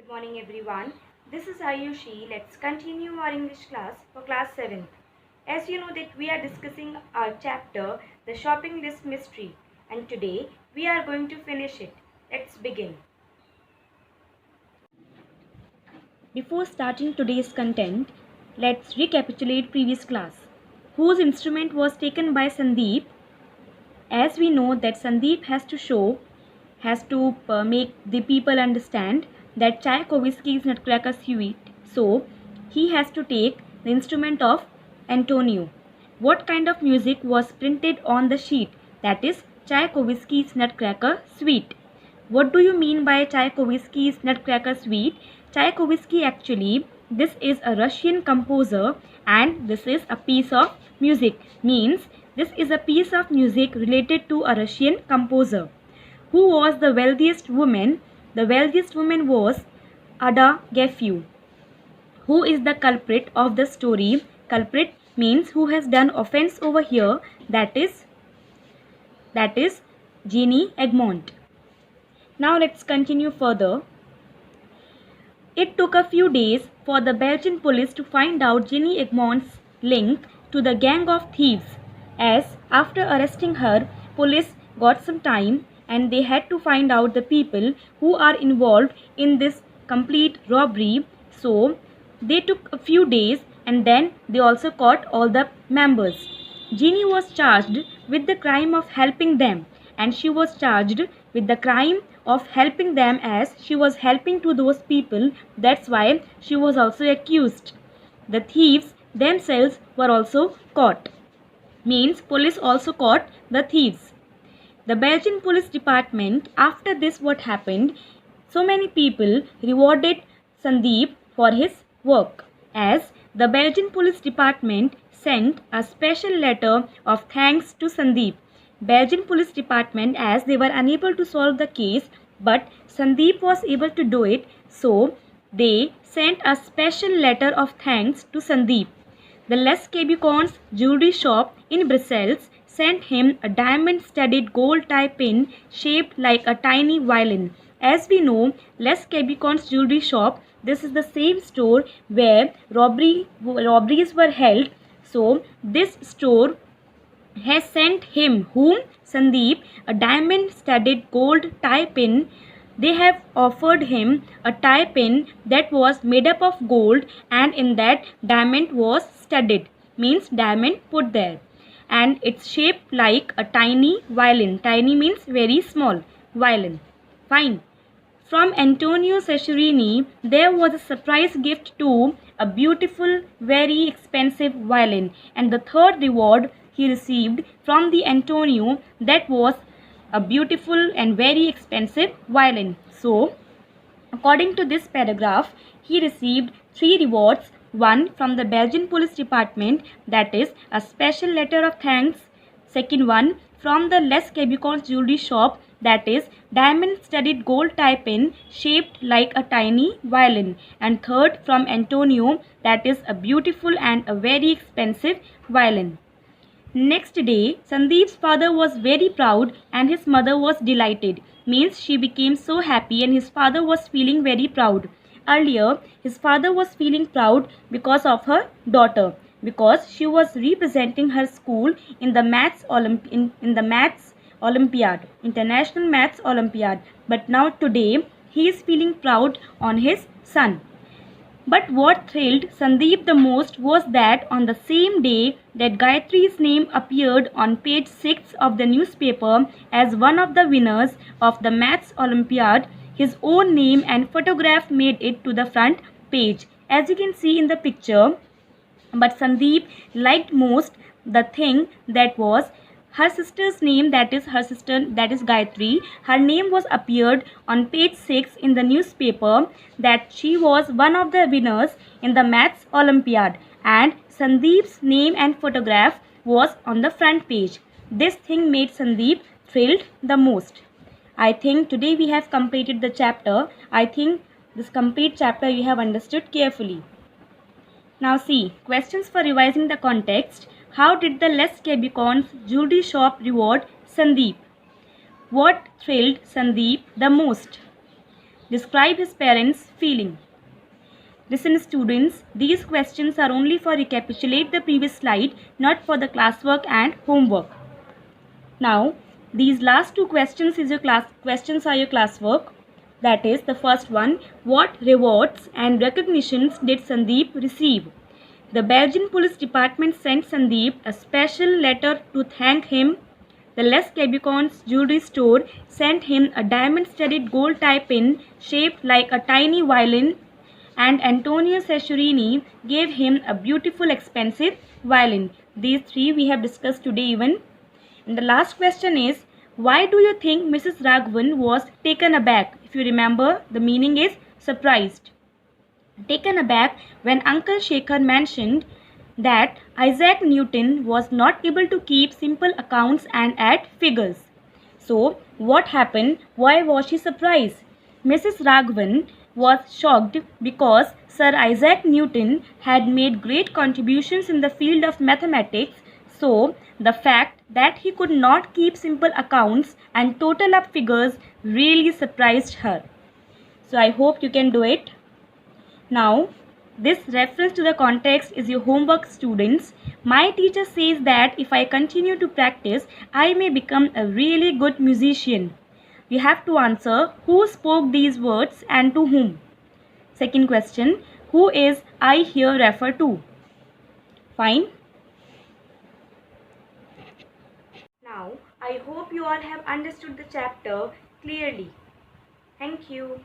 morning everyone. This is Ayushi. Let's continue our English class for class 7th. As you know that we are discussing our chapter, The Shopping List Mystery, and today we are going to finish it. Let's begin. Before starting today's content, let's recapitulate previous class, whose instrument was taken by Sandeep. As we know that Sandeep has to make the people understand that Tchaikovsky is Nutcracker Suite. So he has to take the instrument of Antonio. What kind of music was printed on the sheet? That is Tchaikovsky's Nutcracker Suite. What do you mean by Tchaikovsky's Nutcracker Suite? Tchaikovsky actually, this is a Russian composer and this is a piece of music. Means this is a piece of music related to a Russian composer. Who was the wealthiest woman? The wealthiest woman was Ada Geffu. Who is the culprit of the story? Culprit means who has done offense over here. That is Jeannie Egmont. Now let's continue further. It took a few days for the Belgian police to find out Jeannie Egmont's link to the gang of thieves, as after arresting her, police got some time and they had to find out the people who are involved in this complete robbery. So they took a few days and then they also caught all the members. Jeannie was charged with the crime of helping them, and she was charged with the crime of helping them as she was helping to those people. That's why she was also accused. The thieves themselves were also caught. Means police also caught the thieves. The Belgian police department, after this what happened, so many people rewarded Sandeep for his work, as the Belgian police department sent a special letter of thanks to Sandeep. Belgian police department, as they were unable to solve the case, but Sandeep was able to do it, so they sent a special letter of thanks to Sandeep. The Les Cabucons jewelry shop in Brussels sent him a diamond-studded gold tie pin shaped like a tiny violin. As we know, Les Cabucons jewelry shop, this is the same store where robberies were held. So this store has sent him, whom? Sandeep, a diamond-studded gold tie pin. They have offered him a tie pin that was made up of gold and in that diamond was studded, means diamond put there. And it's shaped like a tiny violin. Tiny means very small. Violin. Fine. From Antonio Cesarini, there was a surprise gift too, a beautiful, very expensive violin. And the third reward he received from the Antonio, that was a beautiful and very expensive violin. So, according to this paragraph, he received 3 rewards. One from the Belgian police department, that is a special letter of thanks. Second one from the Les Cabucons jewelry shop, that is diamond studded gold tie pin shaped like a tiny violin. And third from Antonio, that is a beautiful and a very expensive violin. Next day, Sandeep's father was very proud and his mother was delighted. Means she became so happy and his father was feeling very proud. Earlier, his father was feeling proud because of her daughter, because she was representing her school in the maths Olympiad, International Maths Olympiad. But now today, he is feeling proud on his son. But what thrilled Sandeep the most was that on the same day that Gayatri's name appeared on page 6 of the newspaper as one of the winners of the Maths Olympiad, his own name and photograph made it to the front page, as you can see in the picture. But Sandeep liked most the thing that was her sister's name, that is Gayatri. Her name was appeared on page 6 in the newspaper, that she was one of the winners in the Maths Olympiad, and Sandeep's name and photograph was on the front page. This thing made Sandeep thrilled the most. I think today we have completed the chapter. I think this complete chapter you have understood carefully. Now see, questions for revising the context. How did the Les Cabucons jewelry shop reward Sandeep? What thrilled Sandeep the most? Describe his parents' feeling. Listen students, these questions are only for recapitulate the previous slide, not for the classwork and homework. Now, these last two questions are your classwork. That is, the first one, what rewards and recognitions did Sandeep receive? The Belgian Police Department sent Sandeep a special letter to thank him. The Les Cabucons jewelry store sent him a diamond-studded gold tie pin shaped like a tiny violin, and Antonio Cesarini gave him a beautiful expensive violin. These three we have discussed today even. And the last question is, why do you think Mrs. Raghavan was taken aback? If you remember, the meaning is surprised. Taken aback when Uncle Shekhar mentioned that Isaac Newton was not able to keep simple accounts and add figures. So, what happened? Why was she surprised? Mrs. Raghavan was shocked because Sir Isaac Newton had made great contributions in the field of mathematics, so the fact that he could not keep simple accounts and total up figures really surprised her. So, I hope you can do it. Now, this reference to the context is your homework, students. My teacher says that if I continue to practice, I may become a really good musician. You have to answer who spoke these words and to whom. Second question, who is I here refer to? Fine. Now, I hope you all have understood the chapter clearly. Thank you.